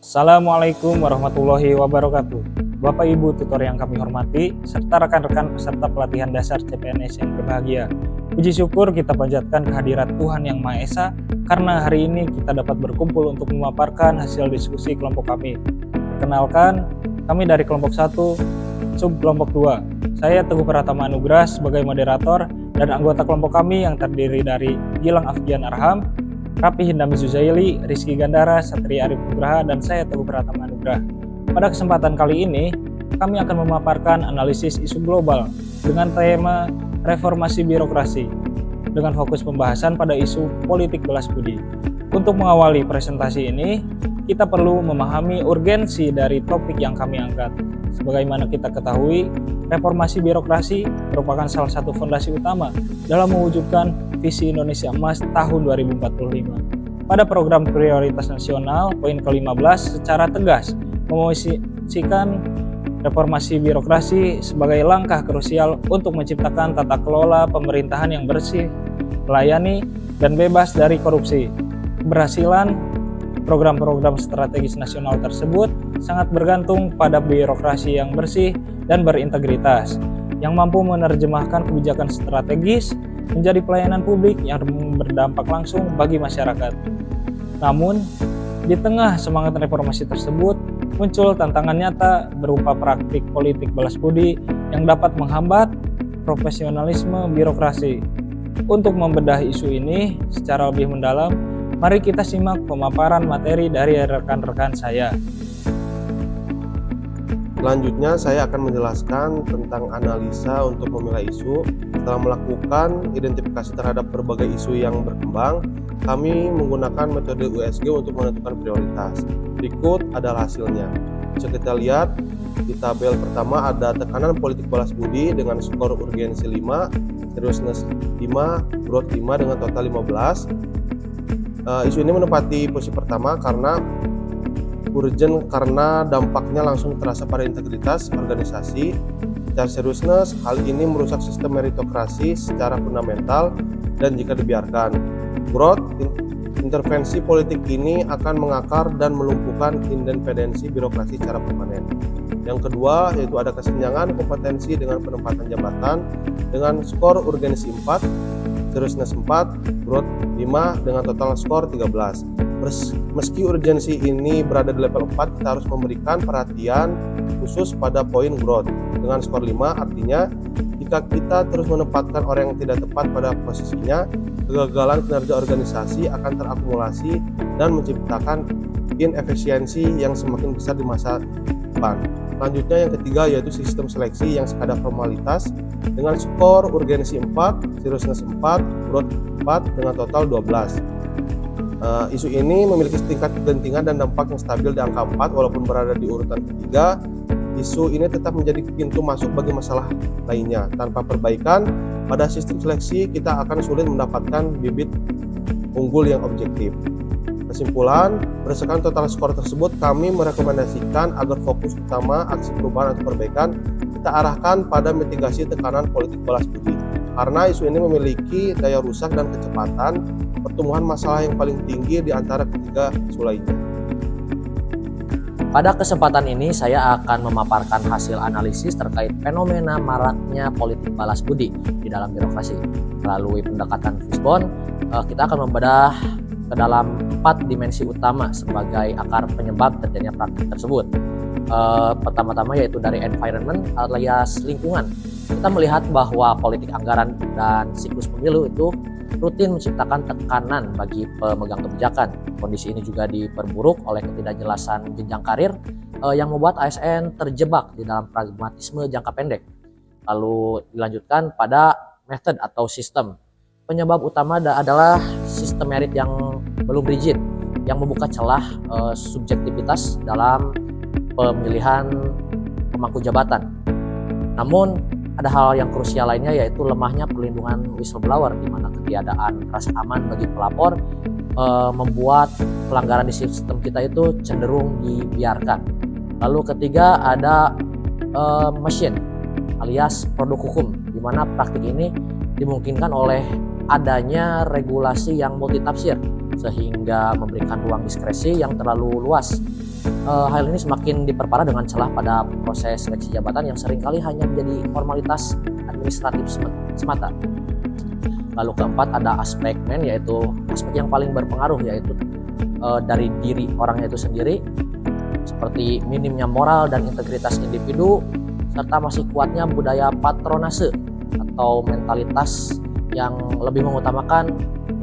Assalamualaikum warahmatullahi wabarakatuh. Bapak Ibu tutor yang kami hormati, serta rekan-rekan peserta pelatihan dasar CPNS yang berbahagia. Puji syukur kita panjatkan kehadirat Tuhan Yang Maha Esa, karena hari ini kita dapat berkumpul untuk memaparkan hasil diskusi kelompok kami. Perkenalkan, kami dari kelompok 1, sub kelompok 2. Saya Teguh Pratama Anugrah sebagai moderator, dan anggota kelompok kami yang terdiri dari Gilang Afgian Arham, Rapi Hindami Zuzaili, Rizky Gandara, Satria Arif Nugraha, dan saya Teguh Pratama Anugrah. Pada kesempatan kali ini, kami akan memaparkan analisis isu global dengan tema reformasi birokrasi, dengan fokus pembahasan pada isu politik balas budi. Untuk mengawali presentasi ini, kita perlu memahami urgensi dari topik yang kami angkat. Sebagaimana kita ketahui, reformasi birokrasi merupakan salah satu fondasi utama dalam mewujudkan visi Indonesia Emas tahun 2045. Pada program prioritas nasional, poin ke-15 secara tegas memposisikan reformasi birokrasi sebagai langkah krusial untuk menciptakan tata kelola pemerintahan yang bersih, melayani, dan bebas dari korupsi. Keberhasilan program-program strategis nasional tersebut sangat bergantung pada birokrasi yang bersih dan berintegritas, yang mampu menerjemahkan kebijakan strategis menjadi pelayanan publik yang berdampak langsung bagi masyarakat. Namun, di tengah semangat reformasi tersebut, muncul tantangan nyata berupa praktik politik balas budi yang dapat menghambat profesionalisme birokrasi. Untuk membedah isu ini secara lebih mendalam, mari kita simak pemaparan materi dari rekan-rekan saya. Selanjutnya saya akan menjelaskan tentang analisa untuk memilah isu. Setelah melakukan identifikasi terhadap berbagai isu yang berkembang, kami menggunakan metode USG untuk menentukan prioritas. Berikut adalah hasilnya. Bisa kita lihat di tabel pertama ada tekanan politik balas budi dengan skor urgensi 5, seriousness 5, growth 5 dengan total 15. Isu ini menempati posisi pertama karena urgent karena dampaknya langsung terasa pada integritas organisasi. Secara seriousness, hal ini merusak sistem meritokrasi secara fundamental dan jika dibiarkan. Growth, intervensi politik ini akan mengakar dan melumpuhkan independensi birokrasi secara permanen. Yang kedua yaitu ada kesenjangan kompetensi dengan penempatan jabatan dengan skor urgensi 4, seriousness 4, growth 5 dengan total skor 13. Meski urgensi ini berada di level 4, kita harus memberikan perhatian khusus pada poin growth dengan skor 5. Artinya, jika kita terus menempatkan orang yang tidak tepat pada posisinya, kegagalan kinerja organisasi akan terakumulasi dan menciptakan inefisiensi yang semakin besar di masa depan. Selanjutnya yang ketiga yaitu sistem seleksi yang sekadar formalitas dengan skor urgensi 4, seriousness 4, growth 4 dengan total 12. Isu ini memiliki tingkat kegentingan dan dampak yang stabil di angka 4 walaupun berada di urutan ketiga. Isu ini tetap menjadi pintu masuk bagi masalah lainnya. Tanpa perbaikan pada sistem seleksi, kita akan sulit mendapatkan bibit unggul yang objektif. Kesimpulan, berdasarkan total skor tersebut, kami merekomendasikan agar fokus utama aksi perubahan atau perbaikan kita arahkan pada mitigasi tekanan politik balas budi. Karena isu ini memiliki daya rusak dan kecepatan pertumbuhan masalah yang paling tinggi di antara ketiga isu lainnya. Pada kesempatan ini saya akan memaparkan hasil analisis terkait fenomena maraknya politik balas budi di dalam birokrasi. Melalui pendekatan Fishbone, kita akan membedah ke dalam 4 dimensi utama sebagai akar penyebab terjadinya praktik tersebut. Pertama-tama yaitu dari environment alias lingkungan. Kita melihat bahwa politik anggaran dan siklus pemilu itu rutin menciptakan tekanan bagi pemegang kebijakan. Kondisi ini juga diperburuk oleh ketidakjelasan jenjang karir yang membuat ASN terjebak di dalam pragmatisme jangka pendek. Lalu dilanjutkan pada method atau sistem. Penyebab utama adalah sistem merit yang belum rigid, yang membuka celah subjektivitas dalam pemilihan pemangku jabatan. Namun ada hal yang krusial lainnya yaitu lemahnya perlindungan whistleblower, di mana ketiadaan rasa aman bagi pelapor membuat pelanggaran di sistem kita itu cenderung dibiarkan. Lalu ketiga ada machine alias produk hukum, di mana praktik ini dimungkinkan oleh adanya regulasi yang multitafsir sehingga memberikan ruang diskresi yang terlalu luas Hal ini semakin diperparah dengan celah pada proses seleksi jabatan yang seringkali hanya menjadi formalitas administratif semata. Lalu keempat ada aspek yaitu aspek yang paling berpengaruh, yaitu dari diri orangnya itu sendiri, seperti minimnya moral dan integritas individu, serta masih kuatnya budaya patronase atau mentalitas yang lebih mengutamakan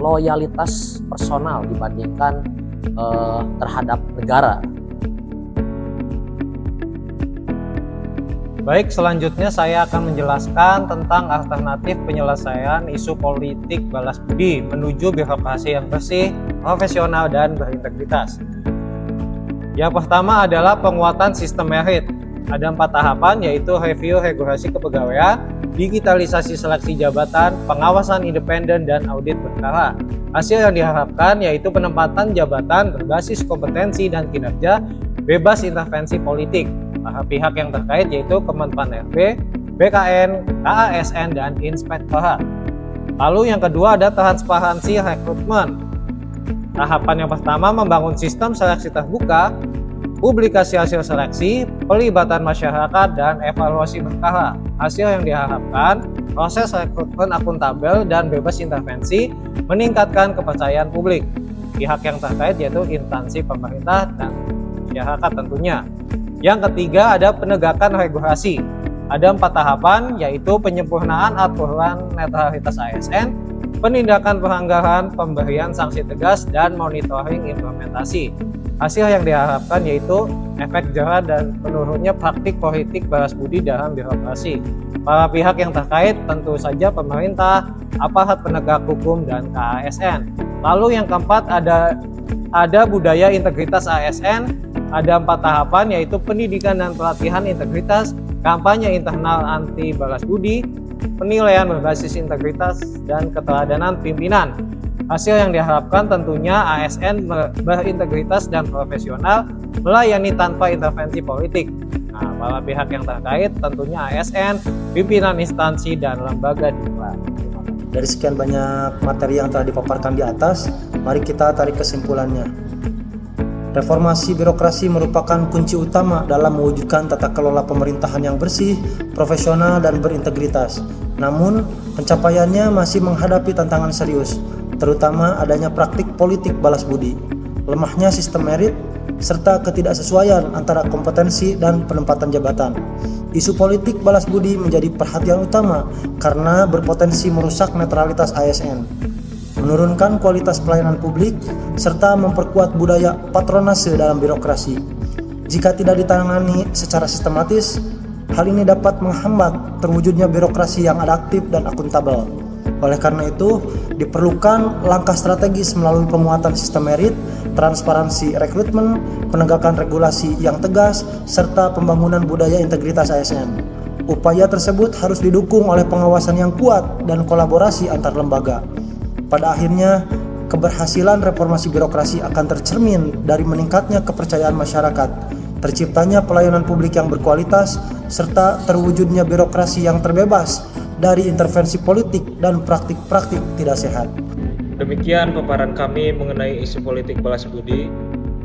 loyalitas personal dibandingkan terhadap negara. Baik, selanjutnya saya akan menjelaskan tentang alternatif penyelesaian isu politik balas budi menuju birokrasi yang bersih, profesional, dan berintegritas. Yang pertama adalah penguatan sistem merit. Ada 4 tahapan, yaitu review regulasi kepegawaian, digitalisasi seleksi jabatan, pengawasan independen, dan audit berkala. Hasil yang diharapkan yaitu penempatan jabatan berbasis kompetensi dan kinerja, bebas intervensi politik. Para pihak yang terkait yaitu Kemenpan RB, BKN, KASN, dan Inspektorat. Lalu yang kedua ada transparansi rekrutmen. Tahapan yang pertama membangun sistem seleksi terbuka, publikasi hasil seleksi, pelibatan masyarakat, dan evaluasi berkala. Hasil yang diharapkan, proses rekrutmen akuntabel dan bebas intervensi, meningkatkan kepercayaan publik. Pihak yang terkait yaitu instansi pemerintah dan masyarakat tentunya. Yang ketiga ada penegakan regulasi. Ada 4 tahapan, yaitu penyempurnaan aturan netralitas ASN, penindakan pelanggaran, pemberian sanksi tegas, dan monitoring implementasi. Hasil yang diharapkan yaitu efek jera dan menurunnya praktik politik balas budi dalam birokrasi. Para pihak yang terkait tentu saja pemerintah, aparat penegak hukum, dan KASN. Lalu yang keempat ada budaya integritas ASN. Ada 4 tahapan, yaitu pendidikan dan pelatihan integritas, kampanye internal anti balas budi, penilaian berbasis integritas, dan keteladanan pimpinan. Hasil yang diharapkan tentunya ASN berintegritas dan profesional, melayani tanpa intervensi politik. Nah, para pihak yang terkait tentunya ASN, pimpinan instansi, dan lembaga diklat. Dari sekian banyak materi yang telah dipaparkan di atas, mari kita tarik kesimpulannya. Reformasi birokrasi merupakan kunci utama dalam mewujudkan tata kelola pemerintahan yang bersih, profesional, dan berintegritas. Namun, pencapaiannya masih menghadapi tantangan serius, terutama adanya praktik politik balas budi, lemahnya sistem merit, serta ketidaksesuaian antara kompetensi dan penempatan jabatan. Isu politik balas budi menjadi perhatian utama karena berpotensi merusak netralitas ASN, menurunkan kualitas pelayanan publik, serta memperkuat budaya patronase dalam birokrasi. Jika tidak ditangani secara sistematis, hal ini dapat menghambat terwujudnya birokrasi yang adaptif dan akuntabel. Oleh karena itu, diperlukan langkah strategis melalui penguatan sistem merit, transparansi rekrutmen, penegakan regulasi yang tegas, serta pembangunan budaya integritas ASN. Upaya tersebut harus didukung oleh pengawasan yang kuat dan kolaborasi antar lembaga. Pada akhirnya, keberhasilan reformasi birokrasi akan tercermin dari meningkatnya kepercayaan masyarakat, terciptanya pelayanan publik yang berkualitas, serta terwujudnya birokrasi yang terbebas dari intervensi politik dan praktik-praktik tidak sehat. Demikian paparan kami mengenai isu politik balas budi.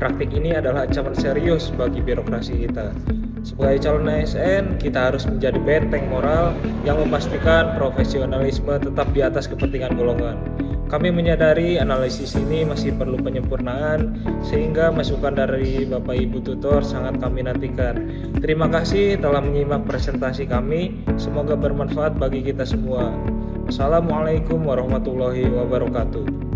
Praktik ini adalah ancaman serius bagi birokrasi kita. Sebagai calon ASN, kita harus menjadi benteng moral yang memastikan profesionalisme tetap di atas kepentingan golongan. Kami menyadari analisis ini masih perlu penyempurnaan, sehingga masukan dari Bapak Ibu Tutor sangat kami nantikan. Terima kasih telah menyimak presentasi kami, semoga bermanfaat bagi kita semua. Assalamualaikum warahmatullahi wabarakatuh.